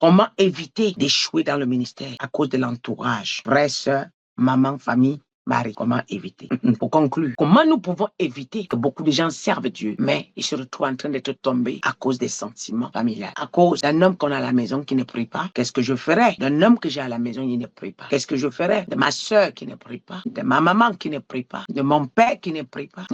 Comment éviter d'échouer dans le ministère à cause de l'entourage? Frères, sœurs, maman, famille, mari, comment éviter? Pour conclure, comment nous pouvons éviter que beaucoup de gens servent Dieu, mais ils se retrouvent en train d'être tombés à cause des sentiments familiaux, à cause d'un homme qu'on a à la maison qui ne prie pas? Qu'est-ce que je ferais d'un homme que j'ai à la maison qui ne prie pas? Qu'est-ce que je ferais de ma soeur qui ne prie pas? De ma maman qui ne prie pas? De mon père qui ne prie pas?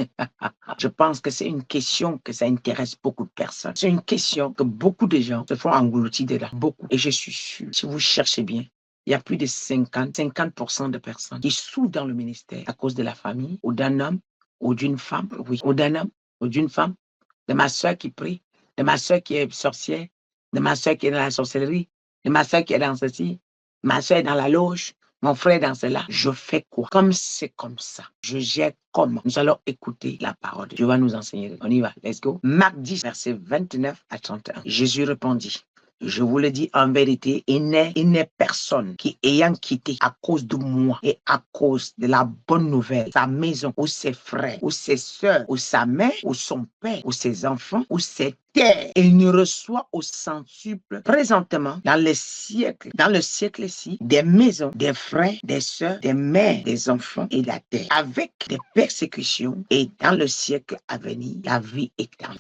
Je pense que c'est une question que ça intéresse beaucoup de personnes. C'est une question que beaucoup de gens se font engloutir dedans. Beaucoup. Et je suis sûr, si vous cherchez bien, il y a plus de 50% de personnes qui souffrent dans le ministère à cause de la famille, ou d'un homme, ou d'une femme, oui, ou d'un homme, ou d'une femme, de ma soeur qui prie, de ma soeur qui est sorcière, de ma soeur qui est dans la sorcellerie, de ma soeur qui est dans ceci, ma soeur est dans la loge, mon frère est dans cela. Je fais quoi? Comme c'est comme ça, je gère comment? Nous allons écouter la parole de Dieu. Dieu va nous enseigner. On y va, let's go. Marc 10, verset 29 à 31. Jésus répondit: je vous le dis en vérité, il n'est personne qui, ayant quitté à cause de moi et à cause de la bonne nouvelle, sa maison ou ses frères ou ses soeurs ou sa mère ou son père ou ses enfants ou ses terres, il ne reçoit au centuple présentement dans le siècle-ci, des maisons, des frères, des soeurs, des mères, des enfants et la terre, avec des persécutions, et dans le siècle à venir, la vie éternelle.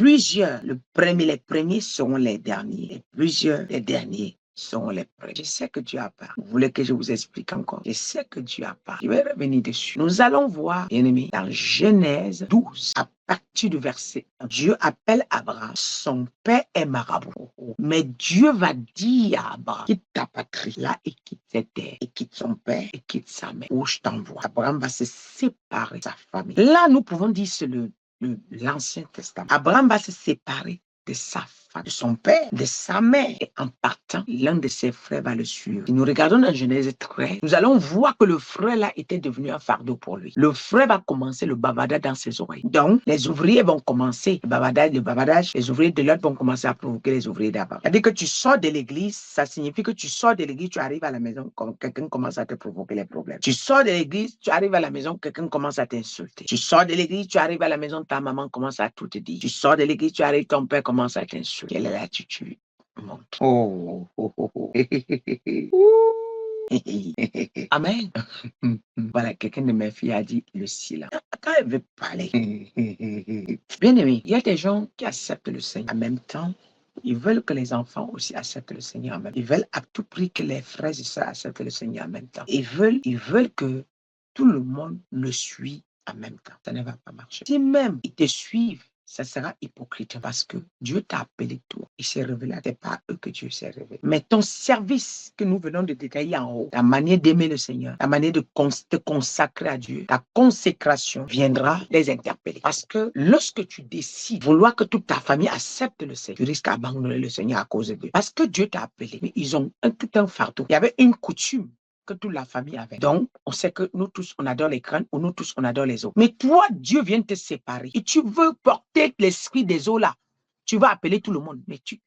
Les premiers seront les derniers, et plusieurs, les derniers seront les premiers. Je sais que Dieu a parlé. Vous voulez que je vous explique encore? Je sais que Dieu a parlé. Je vais revenir dessus. Nous allons voir, bien aimé, dans Genèse 12, à partir du verset 1. Dieu appelle Abraham. Son père est marabout. Mais Dieu va dire à Abraham: quitte ta patrie là et quitte cette terre, et quitte son père et quitte sa mère, où je t'envoie. Abraham va se séparer de sa famille. Là, nous pouvons dire c'est l'Ancien Testament. Abraham va se séparer de sa femme, de son père, de sa mère. Et en partant, l'un de ses frères va le suivre. Si nous regardons dans Genèse 13, nous allons voir que le frère là était devenu un fardeau pour lui. Le frère va commencer le bavardage dans ses oreilles. Donc, les ouvriers vont commencer le bavardage. Les ouvriers de l'autre vont commencer à provoquer les ouvriers d'abord. C'est-à-dire que tu sors de l'église, ça signifie que tu sors de l'église, tu arrives à la maison, quelqu'un commence à te provoquer les problèmes. Tu sors de l'église, tu arrives à la maison, quelqu'un commence à t'insulter. Tu sors de l'église, tu arrives à la maison, ta maman commence à tout te dire. Tu sors de l'église, tu arrives, ton père commence à t'insulter. Quelle est l'attitude? Oh. Amen. Voilà, quelqu'un de mes filles a dit le silence. Quand elle veut parler. Bien aimé, il y a des gens qui acceptent le Seigneur. En même temps, ils veulent que les enfants aussi acceptent le Seigneur en même temps. Ils veulent à tout prix que les frères et sœurs acceptent le Seigneur en même temps. Ils veulent que tout le monde le suit en même temps. Ça ne va pas marcher. Si même ils te suivent, ça sera hypocrite parce que Dieu t'a appelé toi. Il s'est révélé à tes pas eux que Dieu s'est révélé. Mais ton service que nous venons de détailler en haut, ta manière d'aimer le Seigneur, ta manière de te consacrer à Dieu, ta consécration viendra les interpeller. Parce que lorsque tu décides vouloir que toute ta famille accepte le Seigneur, tu risques d'abandonner le Seigneur à cause d'eux. Parce que Dieu t'a appelé. Mais ils ont tout un fardeau. Il y avait une coutume que toute la famille avait. Donc, on sait que nous tous, on adore les crânes ou nous tous, on adore les os. Mais toi, Dieu vient te séparer et tu veux porter l'esprit des os là. Tu vas appeler tout le monde, mais tu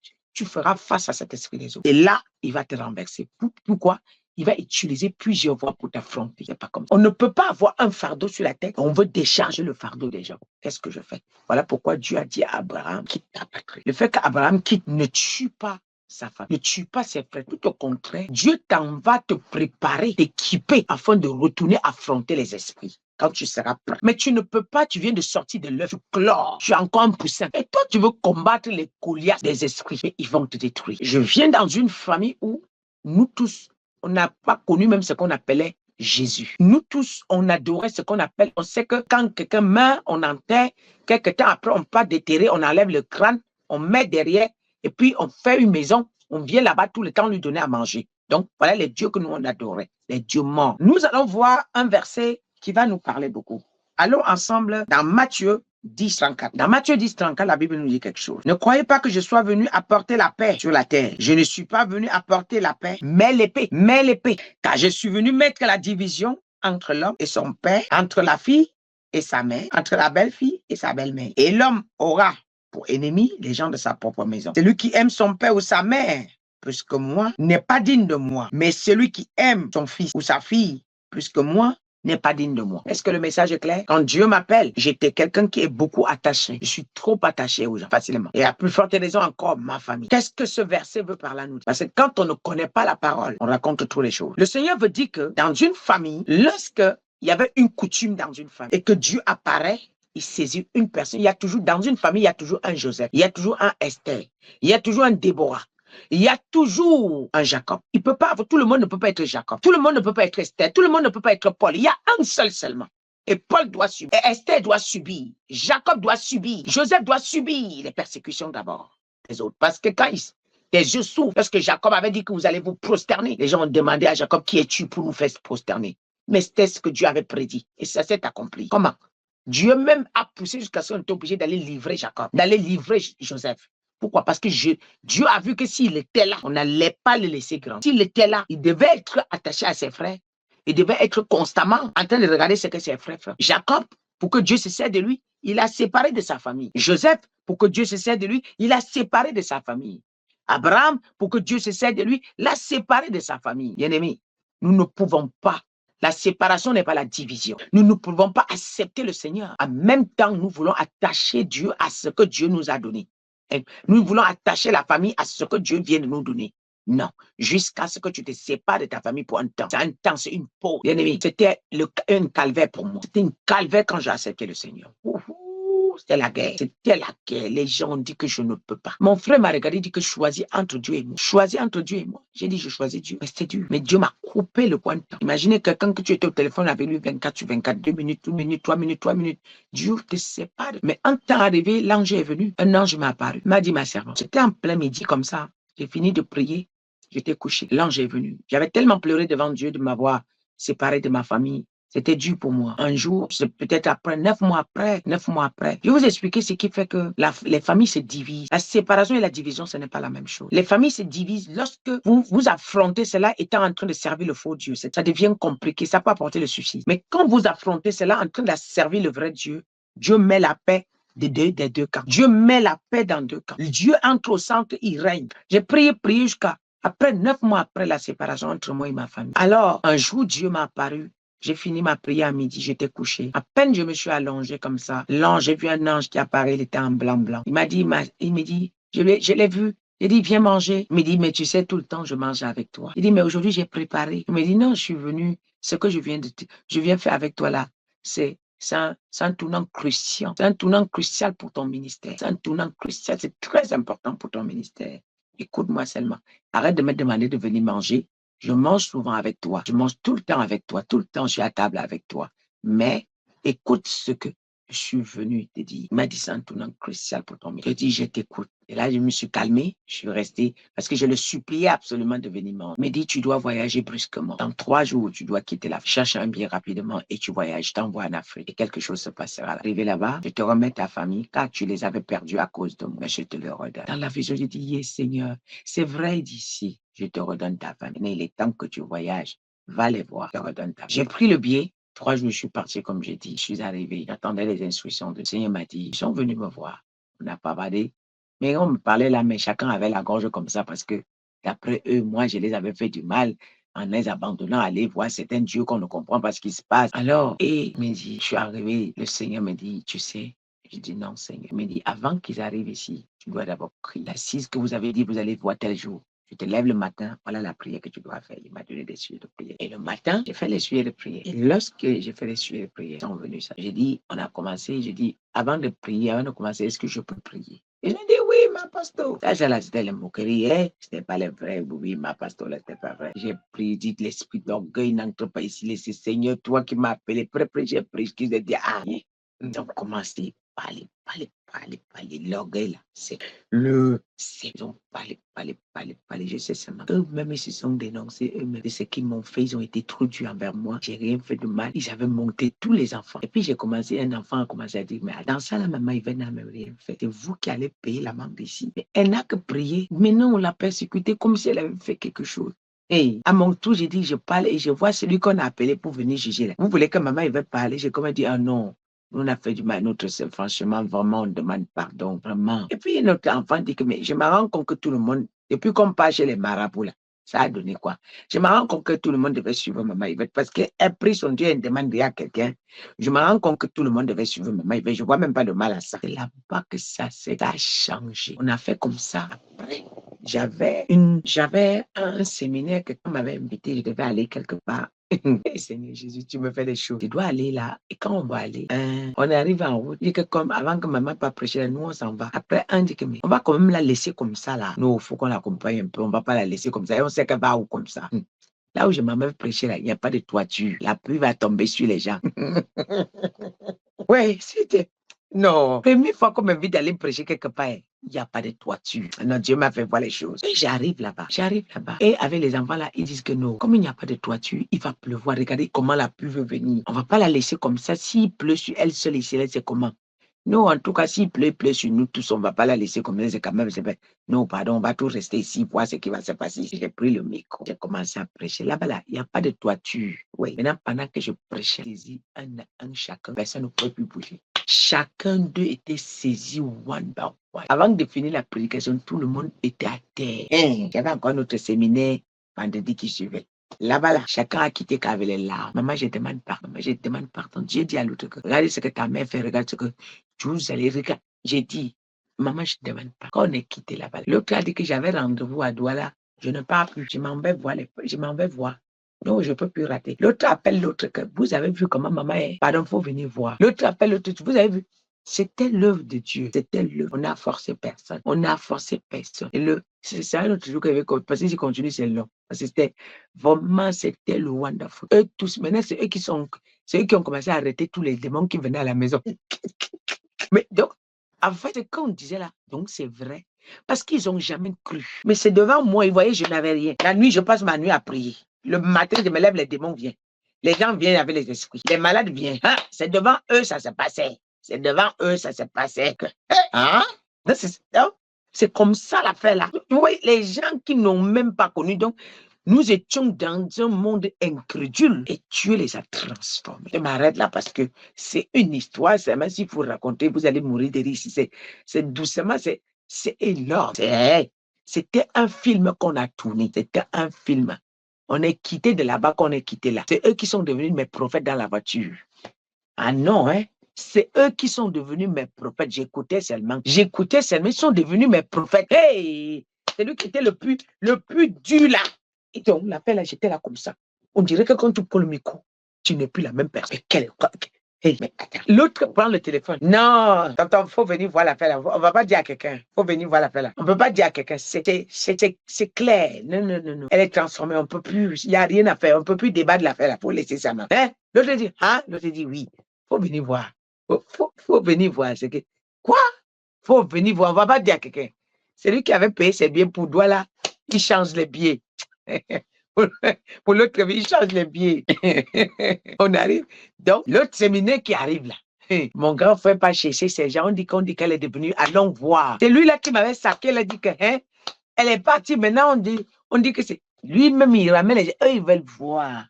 feras face à cet esprit des os. Et là, il va te renverser. Pourquoi? Il va utiliser plusieurs voies pour t'affronter. C'est pas comme ça. On ne peut pas avoir un fardeau sur la tête. On veut décharger le fardeau des gens. Qu'est-ce que je fais? Voilà pourquoi Dieu a dit à Abraham: quitte ta patrie. Le fait qu'Abraham quitte ne tue pas sa femme, ne tue pas ses frères. Tout au contraire, Dieu t'en va te préparer, t'équiper afin de retourner affronter les esprits quand tu seras prêt. Mais tu ne peux pas, tu viens de sortir de l'œuf, tu clore, tu es encore un poussin. Et toi, tu veux combattre les Goliaths des esprits, mais ils vont te détruire. Je viens dans une famille où nous tous, on n'a pas connu même ce qu'on appelait Jésus. Nous tous, on adorait ce qu'on appelle, on sait que quand quelqu'un meurt, on enterre, quelques temps après, on part déterrer, on enlève le crâne, on met derrière, et puis on fait une maison, on vient là-bas tout le temps lui donner à manger. Donc, voilà les dieux que nous on adorait, les dieux morts. Nous allons voir un verset qui va nous parler beaucoup. Allons ensemble dans Matthieu 10, 34. Dans Matthieu 10, 34, la Bible nous dit quelque chose. Ne croyez pas que je sois venu apporter la paix sur la terre. Je ne suis pas venu apporter la paix, mais l'épée. Mais l'épée. Car je suis venu mettre la division entre l'homme et son père, entre la fille et sa mère, entre la belle-fille et sa belle-mère. Et l'homme aura pour ennemi les gens de sa propre maison. Celui qui aime son père ou sa mère plus que moi n'est pas digne de moi. Mais celui qui aime son fils ou sa fille plus que moi n'est pas digne de moi. Est-ce que le message est clair? Quand Dieu m'appelle, j'étais quelqu'un qui est beaucoup attaché. Je suis trop attaché aux gens, facilement. Et à plus forte raison encore, ma famille. Qu'est-ce que ce verset veut par là nous dire? Parce que quand on ne connaît pas la parole, on raconte toutes les choses. Le Seigneur veut dire que dans une famille, lorsque il y avait une coutume dans une famille et que Dieu apparaît, il saisit une personne. Il y a toujours, dans une famille, il y a toujours un Joseph, il y a toujours un Esther, il y a toujours un Déborah. Il y a toujours un Jacob. Il peut pas, tout le monde ne peut pas être Jacob. Tout le monde ne peut pas être Esther. Tout le monde ne peut pas être Paul. Il y a un seul seulement. Et Paul doit subir. Et Esther doit subir. Jacob doit subir. Joseph doit subir les persécutions d'abord des autres. Parce que quand tes yeux s'ouvrent, parce que Jacob avait dit que vous allez vous prosterner. Les gens ont demandé à Jacob, qui es-tu pour nous faire prosterner? Mais c'était ce que Dieu avait prédit. Et ça s'est accompli. Comment? Dieu même a poussé jusqu'à ce qu'on était obligé d'aller livrer Jacob, d'aller livrer Joseph. Pourquoi? Parce que Dieu a vu que s'il était là, on n'allait pas le laisser grand. S'il était là, il devait être attaché à ses frères. Il devait être constamment en train de regarder ce que ses frères font. Jacob, pour que Dieu se sert de lui, il a séparé de sa famille. Joseph, pour que Dieu se sert de lui, il a séparé de sa famille. Abraham, pour que Dieu se sert de lui, l'a séparé de sa famille. Bien-aimés, nous ne pouvons pas. La séparation n'est pas la division. Nous ne pouvons pas accepter le Seigneur. En même temps, nous voulons attacher Dieu à ce que Dieu nous a donné. Et nous voulons attacher la famille à ce que Dieu vient de nous donner. Non, jusqu'à ce que tu te sépares de ta famille pour un temps. C'est un temps, c'est une pause. Bien-aimé, c'était un calvaire pour moi. C'était une calvaire quand j'ai accepté le Seigneur. C'était la guerre. C'était la guerre. Les gens ont dit que je ne peux pas. Mon frère m'a regardé et dit que je choisis entre Dieu et moi. Choisis entre Dieu et moi. J'ai dit, je choisis Dieu. Mais c'était dur. Mais Dieu m'a coupé le point de temps. Imaginez quelqu'un que tu étais au téléphone avec lui 24 sur 24, 2 minutes, 1 minute, 3 minutes, 3 minutes. Dieu te sépare. Mais en temps arrivé, l'ange est venu. Un ange m'a apparu. Il m'a dit, ma servante. C'était en plein midi comme ça. J'ai fini de prier. J'étais couché. L'ange est venu. J'avais tellement pleuré devant Dieu de m'avoir séparé de ma famille. C'était dur pour moi. Un jour, peut-être après, 9 mois après, je vais vous expliquer ce qui fait que les familles se divisent. La séparation et la division, ce n'est pas la même chose. Les familles se divisent lorsque vous affrontez cela étant en train de servir le faux Dieu. Ça devient compliqué, ça peut apporter le suicide. Mais quand vous affrontez cela en train de servir le vrai Dieu, Dieu met la paix des deux camps. Dieu met la paix dans deux camps. Dieu entre au centre, il règne. J'ai prié jusqu'à après 9 mois après la séparation entre moi et ma famille. Alors, un jour, Dieu m'a apparu. J'ai fini ma prière à midi, j'étais couché. À peine je me suis allongé comme ça. L'ange, j'ai vu un ange qui apparaît, il était en blanc. Il m'a dit, je l'ai vu. Il dit, viens manger. Il me dit, mais tu sais, tout le temps, je mange avec toi. Il dit, mais aujourd'hui, j'ai préparé. Il me dit, non, je suis venu. Ce que je viens faire avec toi là, c'est un tournant crucial. C'est un tournant crucial pour ton ministère. C'est un tournant crucial. C'est très important pour ton ministère. Écoute-moi seulement. Arrête de me demander de venir manger. Je mange souvent avec toi. Je mange tout le temps avec toi. Tout le temps, je suis à table avec toi. Mais écoute ce que je suis venu te dire. Il m'a dit, c'est un tournant crucial pour ton ministère. Je dis, je t'écoute. Et là, je me suis calmé. Je suis resté parce que je le suppliais absolument de venir manger. Il m'a dit, tu dois voyager brusquement. Dans 3 jours, tu dois quitter l'Afrique. Cherche un billet rapidement et tu voyages. Je t'envoie en Afrique et quelque chose se passera. Arrivé là-bas, je te remets ta famille car tu les avais perdus à cause de moi. Mais je te le redonne. Dans la vision, je dis, yes, Seigneur, c'est vrai d'ici. Je te redonne ta famille. Mais il est temps que tu voyages. Va les voir. Je te redonne ta famille. J'ai pris le billet. 3 jours, je suis parti comme j'ai dit. Je suis arrivé. J'attendais les instructions. Le Seigneur m'a dit, ils sont venus me voir. On n'a pas bavardé. Mais on me parlait là, mais chacun avait la gorge comme ça parce que d'après eux, moi, je les avais fait du mal en les abandonnant à aller voir certains dieux qu'on ne comprend pas ce qui se passe. Alors, il me dit, je suis arrivé. Le Seigneur me dit, tu sais, je dis non, Seigneur. Il me dit, avant qu'ils arrivent ici, tu dois d'abord prier. L'assise que vous avez dit, vous allez voir tel jour. Tu te lèves le matin, voilà la prière que tu dois faire. Il m'a donné des sujets de prière. Et le matin, j'ai fait les sujets de prière. Et lorsque j'ai fait les sujets de prière, ils sont venus ça. J'ai dit, on a commencé, j'ai dit, avant de prier, avant de commencer, est-ce que je peux prier? Ils ont dit, oui, ma pasteur. Ça, là, c'était les moqueries, hein? C'était pas les vrais, oui, ma pasteur, là, c'était pas vrai. J'ai prié, dit, l'esprit d'orgueil n'entre pas ici, laissez Seigneur, toi qui m'as appelé, j'ai prié, qu'ils ont dit, ah, ils ont commencé à parler. L'orgueil, là, c'est ils ont parlé. Je sais seulement. Eux-mêmes, ils se sont dénoncés eux-mêmes de ce qu'ils m'ont fait. Ils ont été trop durs envers moi. J'ai rien fait de mal. Ils avaient monté tous les enfants. Et puis, un enfant a commencé à dire, mais dans ça, la maman, il n'a même rien fait. C'est vous qui allez payer l'amende ici. Mais elle n'a que prié. Maintenant, on l'a persécutée comme si elle avait fait quelque chose. Et à mon tour, j'ai dit, je parle et je vois celui qu'on a appelé pour venir juger. Là. Vous voulez que maman, il va parler? J'ai comme dit, ah non. On a fait du mal à notre sœur, franchement, vraiment, on demande pardon, vraiment. Et puis notre enfant dit que, mais je me rends compte que tout le monde, depuis qu'on part chez les marabouts là, Ça a donné quoi? Je me rends compte que tout le monde devait suivre Maman Yvette parce qu'elle a pris son Dieu et demande à quelqu'un. Je me rends compte que tout le monde devait suivre Maman Yvette. Je ne vois même pas de mal à ça. C'est là-bas que ça a changé. On a fait comme ça. Après, j'avais un séminaire que quand on m'avait invité, je devais aller quelque part. Seigneur Jésus, tu me fais des choses. Tu dois aller là. Et quand on va aller, on arrive en route. Dit que comme avant que maman pas prêcher, nous on s'en va. Après, un dit que mais on va quand même la laisser comme ça là. Nous, il faut qu'on l'accompagne un peu. On va pas la laisser comme ça. Et on sait qu'elle va où comme ça. Là où je m'avais prêché là, il n'y a pas de toiture. La pluie va tomber sur les gens. Oui, c'était. Non, première fois qu'on m'invite d'aller prêcher quelque part, il n'y a pas de toiture. Non, Dieu m'a fait voir les choses. Et j'arrive là-bas. Et avec les enfants là, ils disent que non, comme il n'y a pas de toiture, il va pleuvoir. Regardez comment la pluie veut venir. On ne va pas la laisser comme ça. S'il pleut sur elle seule ici, c'est comment? Non, en tout cas, s'il pleut sur nous tous, on ne va pas la laisser comme ça. C'est quand même. Non, pardon, on va tous rester ici, voir ce qui va se passer. J'ai pris le micro. J'ai commencé à prêcher. Là-bas, là, il n'y a pas de toiture. Oui. Maintenant, pendant que je prêchais, un chacun, personne ne pouvait plus bouger. Chacun d'eux était saisi one by one. Avant de finir la prédication, tout le monde était à terre. J'avais encore notre séminaire vendredi qui suivait. Là-bas, là, chacun a quitté qu'avec les larmes. Maman, je demande pardon. Maman, je demande pardon. Dieu dit à l'autre que regarde ce que ta mère fait, regarde ce que vous allez regarder. J'ai dit, maman, je demande pas. Quand on est quitté là-bas, l'autre a dit que j'avais rendez-vous à Douala. Je ne pars plus. Je m'en vais voir. Non, je ne peux plus rater. L'autre appelle l'autre que vous avez vu comment maman est. Pardon, il faut venir voir. L'autre appelle l'autre, vous avez vu. C'était l'œuvre de Dieu. C'était l'œuvre. On n'a forcé personne. Et c'est un autre truc avec parce que si continue, c'est long. Parce que c'était le wonderful. Eux tous, maintenant, c'est eux qui ont commencé à arrêter tous les démons qui venaient à la maison. Mais donc, en fait, quand on disait là, donc c'est vrai. Parce qu'ils n'ont jamais cru. Mais c'est devant moi, ils voyaient, je n'avais rien. La nuit, je passe ma nuit à prier. Le matin, je me lève, les démons viennent. Les gens viennent avec les esprits. Les malades viennent. Hein? C'est devant eux, ça se passait. C'est devant eux, ça se passait. Hein? C'est comme ça l'affaire là. Oui, les gens qui n'ont même pas connu. Donc, nous étions dans un monde incrédule et Dieu les a transformés. Je m'arrête là parce que c'est une histoire. C'est même si vous racontez, vous allez mourir de rire. C'est doucement, c'est énorme. C'était un film qu'on a tourné. C'était un film. On est quitté de là-bas qu'on est quitté là. C'est eux qui sont devenus mes prophètes dans la voiture. Ah non, hein? C'est eux qui sont devenus mes prophètes. J'écoutais seulement. Ils sont devenus mes prophètes. Hey! C'est lui qui était le plus dur là. Et donc, l'appel là, j'étais là comme ça. On dirait que quand tu prends le micro, tu n'es plus la même personne. Hey, mais attends. L'autre prend le téléphone. Non, il faut venir voir l'affaire là. On ne va pas dire à quelqu'un. Il faut venir voir l'affaire là. On ne peut pas dire à quelqu'un. C'est clair. Non. Elle est transformée. On ne peut plus. Il n'y a rien à faire. On ne peut plus débattre de l'affaire là. Il faut laisser sa main. Hein? L'autre dit, hein? L'autre dit, oui. Il faut venir voir. Faut venir voir. C'est que, quoi? Il faut venir voir. On ne va pas dire à quelqu'un. C'est lui qui avait payé ses billets pour Douala. Il change les billets. Pour l'autre, il change les billets. On arrive. Donc, l'autre séminaire qui arrive là. Mon grand frère pas chercher ces gens. On dit qu'elle est devenue. Allons voir. C'est lui là qui m'avait saqué. Il a dit que, elle est partie. Maintenant, on dit que c'est. Lui-même, il ramène les gens. Eux, ils veulent voir.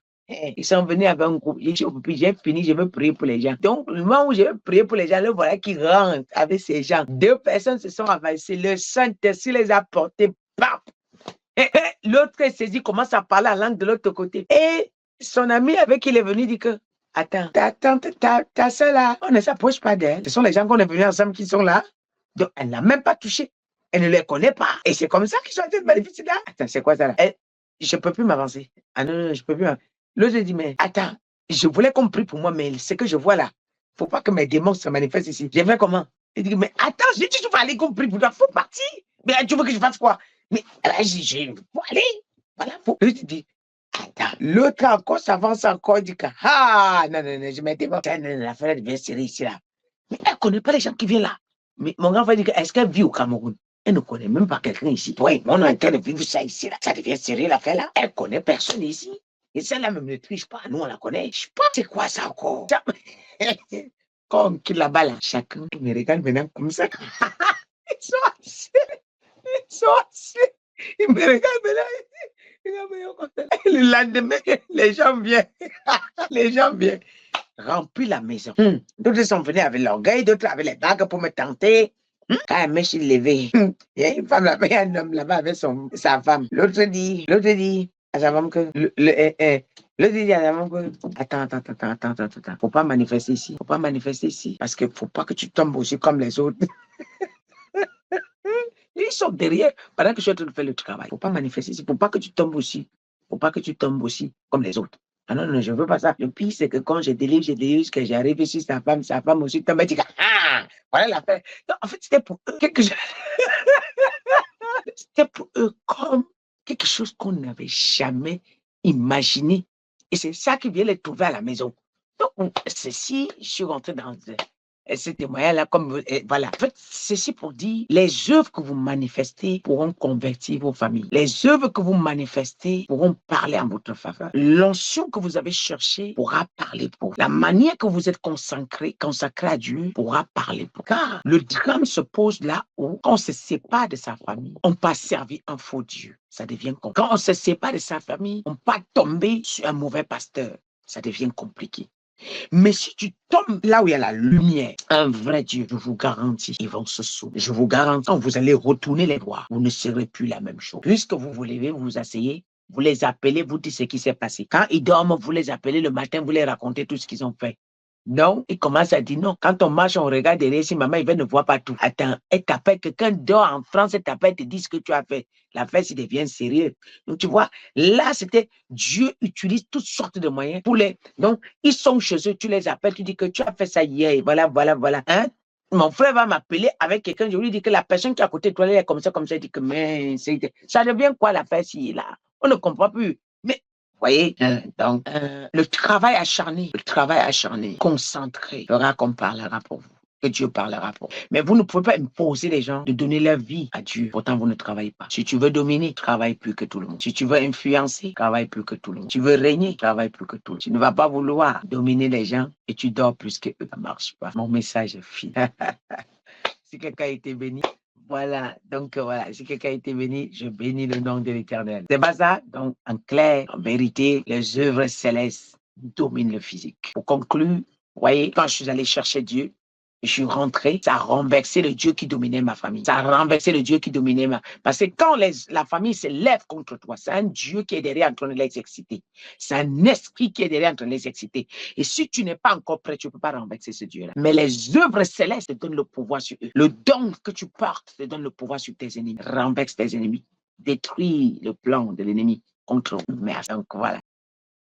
Ils sont venus avec un groupe. J'ai fini, je veux prier pour les gens. Donc, le moment où je veux prier pour les gens, le voilà qui rentre avec ces gens. 2 personnes se sont avancées. Le Saint-Esprit les a portés. Bam! L'autre est saisi, commence à parler la langue de l'autre côté. Et son ami avec qui il est venu dit que, attends, ta soeur là, on ne s'approche pas d'elle. Ce sont les gens qu'on est venus ensemble qui sont là. Donc, elle n'a même pas touché. Elle ne les connaît pas. Et c'est comme ça qu'ils sont en train de manifester là. Attends, c'est quoi ça là? Je ne peux plus m'avancer. Ah non, je ne peux plus. L'autre dit, mais attends, je voulais qu'on prie pour moi, mais ce que je vois là, il ne faut pas que mes démons se manifestent ici. Je fais comment? Il dit, mais attends, je dis, tu vas aller qu'on prie pour toi. Il faut partir. Mais tu veux que je fasse quoi? Mais là, je faut aller. Voilà, lui, tu dis, attends. L'autre encore s'avance encore, il dit que, non, je m'étais pas. L'affaire devient sérieuse ici là. Mais elle ne connaît pas les gens qui viennent là. Mais mon grand frère dit que, est-ce qu'elle vit au Cameroun? Elle ne connaît même pas quelqu'un ici. Oui, on est en train de vivre ça ici là. Ça devient sérieux l'affaire là. Elle ne connaît personne ici. Et celle-là même ne triche pas. Nous, on la connaît. Je sais pas, c'est quoi ça encore? Quand on quitte là-bas, là, chacun me regarde maintenant comme ça. Ils sont assis. Ils me regardent maintenant. Le lendemain, les gens viennent. Remplir la maison. D'autres sont venus avec l'orgueil, d'autres avec les bagues pour me tenter. Quand la mèche est levée, il y a une femme là-bas, il y a un homme là-bas avec sa femme. L'autre dit à sa femme que, l'autre dit à sa femme que, attends. Faut pas manifester ici. Faut pas manifester ici. Parce que faut pas que tu tombes aussi comme les autres. Ils sont derrière pendant que je suis en train de faire le travail. Faut pas manifester ici. Faut pas que tu tombes aussi. Faut pas que tu tombes aussi comme les autres. Ah non, je veux pas ça. Le pire, c'est que quand je délivre, que j'arrive ici, sa femme aussi tombe et dit, ah, voilà l'affaire. Non, en fait, c'était pour eux c'était pour eux comme quelque chose qu'on n'avait jamais imaginé. Et c'est ça qui vient les trouver à la maison. Donc, ceci, je suis rentré dans ce témoignage-là, comme voilà. En fait, ceci pour dire, les œuvres que vous manifestez pourront convertir vos familles. Les œuvres que vous manifestez pourront parler en votre faveur. L'onction que vous avez cherchée pourra parler pour vous. La manière que vous êtes consacré à Dieu pourra parler pour vous. Car le drame se pose là où, quand on se sépare de sa famille, on peut servir un faux Dieu. Ça devient compliqué. Quand on se sépare de sa famille, on peut tomber sur un mauvais pasteur. Ça devient compliqué. Mais si tu tombes là où il y a la lumière, un vrai Dieu, je vous garantis, ils vont se sauver. Je vous garantis, quand vous allez retourner les voir, vous ne serez plus la même chose. Puisque vous voulez vous asseyez, vous les appelez, vous dites ce qui s'est passé. Quand ils dorment, vous les appelez le matin, vous les racontez tout ce qu'ils ont fait. Non, il commence à dire non. Quand on marche, on regarde derrière, si maman, il ne voit pas tout. Attends, elle t'appelle, quelqu'un dort en France, elle t'appelle, te dit ce que tu as fait. La fête, il devient sérieux. Donc, tu vois, là, c'était Dieu utilise toutes sortes de moyens pour les. Donc, ils sont chez eux, tu les appelles, tu dis que tu as fait ça hier, et voilà. Hein? Mon frère va m'appeler avec quelqu'un, je lui dis que la personne qui est à côté de toi, elle est comme ça, il dit que, mais ça devient quoi la fête si là? On ne comprend plus. Mais voyez, donc, le travail acharné, concentré, fera qu'on parlera pour vous. Que Dieu parlera pour vous. Mais vous ne pouvez pas imposer les gens de donner leur vie à Dieu. Pourtant, vous ne travaillez pas. Si tu veux dominer, travaille plus que tout le monde. Si tu veux influencer, travaille plus que tout le monde. Tu veux régner, travaille plus que tout le monde. Tu ne vas pas vouloir dominer les gens et tu dors plus que eux. Ça ne marche pas. Mon message est fini. Si quelqu'un a été béni, voilà, donc voilà, si quelqu'un a été béni, je bénis le nom de l'Éternel. C'est pas ça? Donc, en clair, en vérité, les œuvres célestes dominent le physique. Pour conclure, vous voyez, quand je suis allé chercher Dieu, je suis rentré, ça a renversé le Dieu qui dominait ma famille. Ça a renversé le Dieu qui dominait ma... Parce que quand la famille se lève contre toi, c'est un Dieu qui est derrière en train de les exciter. C'est un esprit qui est derrière en train de les exciter. Et si tu n'es pas encore prêt, tu ne peux pas renverser ce Dieu-là. Mais les œuvres célestes te donnent le pouvoir sur eux. Le don que tu portes te donne le pouvoir sur tes ennemis. Renverse tes ennemis. Détruis le plan de l'ennemi contre eux. Merci. Donc voilà.